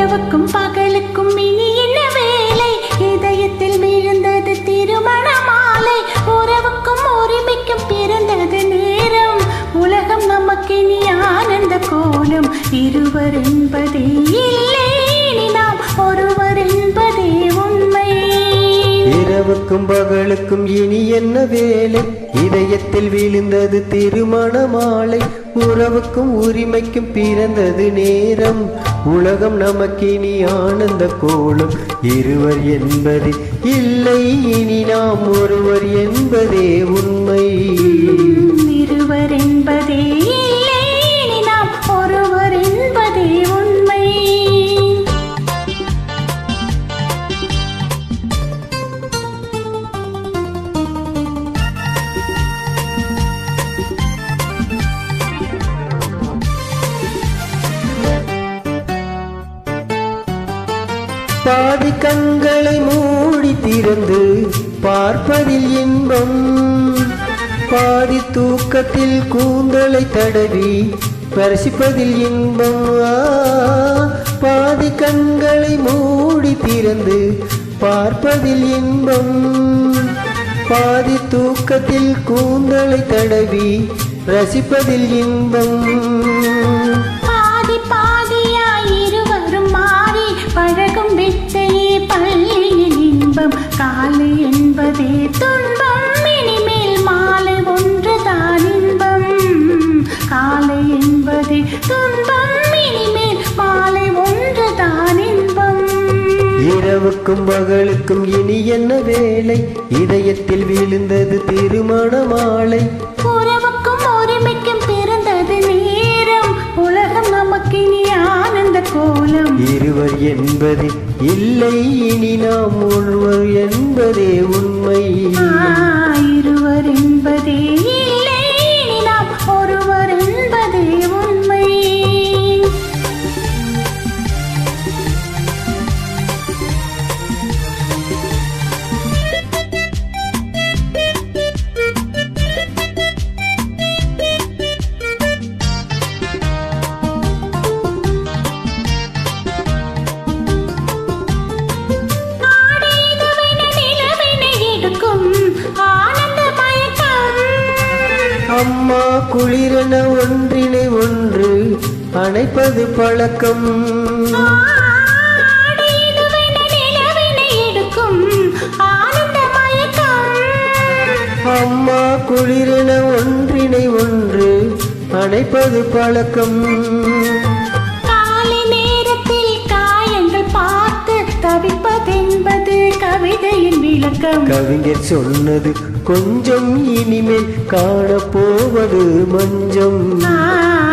இரவுக்கும் பகலுக்கும் இனி என்ன வேலை? இதயத்தில் விழுந்தது திருமண மாலை. உறவுக்கும் உரிமைக்கும் பிறந்தது நேரம். உலகம் நமக்கினி ஆனந்த கோலம். இருவர் என்பதே இல்லை, இனி நாம் ஒருவர் என்பதே உண்மை. இரவுக்கும் பகலுக்கும் இனி என்ன வேலை? இதயத்தில் விழுந்தது திருமண மாலை. உறவுக்கும் உரிமைக்கும் பிறந்தது நேரம். உலகம் நமக்கினி ஆனந்த கோலம். இருவர் என்பது இல்லை, இனி நாம் ஒருவர் என்பதே உண்மை. இருவர் என்பதே இல்லை, இனி நாம் ஒருவர் என்பதே உண்மை. பாதி கண்களை மூடி திறந்து பார்ப்பதில் இன்பம். பாதி தூக்கத்தில் கூந்தலை தடவி பரிசிப்பதில் இன்பம். பாதி கண்களை மூடி திறந்து பார்ப்பதில் இன்பம். பாதி தூக்கத்தில் கூந்தலை தடவி ரசிப்பதில் இன்பம். பழகும் வித்தையே பள்ளியில் இன்பம். காலை என்பதே துன்பம், இனிமேல் மாலை ஒன்றுதான் இன்பம். காலை என்பதே துன்பம், இனிமேல் மாலை ஒன்றுதான் இன்பம். இரவுக்கும் பகலுக்கும் இனி என்ன வேலை? இதயத்தில் விழுந்தது திருமண மாலை. உறவுக்கும் உரிமைக்கும் பிறந்தது நேரம். உலகம் நமக்கினி ஆனந்த கோலம். இருவர் என்பது இல்லை, இனி நாம் ஒருவர் என்பதே உண்மை. இருவர் என்பதே இல்லை, இனி நாம் ஒருவர் என்பதே உண்மை. அம்மா குளிரென ஒன்றினை ஒன்று அணைப்பது பழக்கம். அம்மா குளிரென ஒன்றினை ஒன்று அணைப்பது பழக்கம். காலை நேரத்தில் காயங்கள் பார்த்து தவிப்பதென்பது கவிதையின் விளக்கம். கவிஞர் சொன்னது கொஞ்சம், இனிமேல் காணப்போவது மஞ்சம்.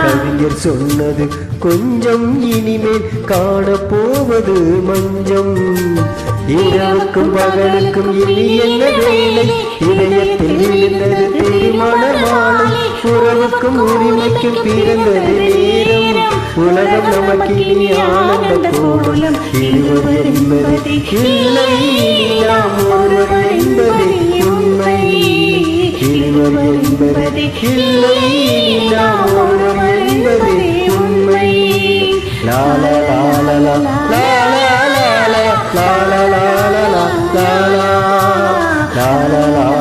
கவிஞர் சொன்னது கொஞ்சம், இனிமேல் காணப்போவது மஞ்சம். இரவுக்கும் பகலுக்கும் இனி என்ன வேலை? இதயத்தில் விழுந்தது திருமண மாலை. உறவுக்கும் உரிமைக்கும் பிறந்தது நேரம். உலகம் நமக்கு இனி ஆனந்த கோலம். இருவர் என்பது இல்லை, நாம் ஒருவர் என்பது உண்மை. இருவர் என்பது இல்லை, நாம் ஒருவர் என்பது உண்மை. லால லால லால லால லால லால லால லால லால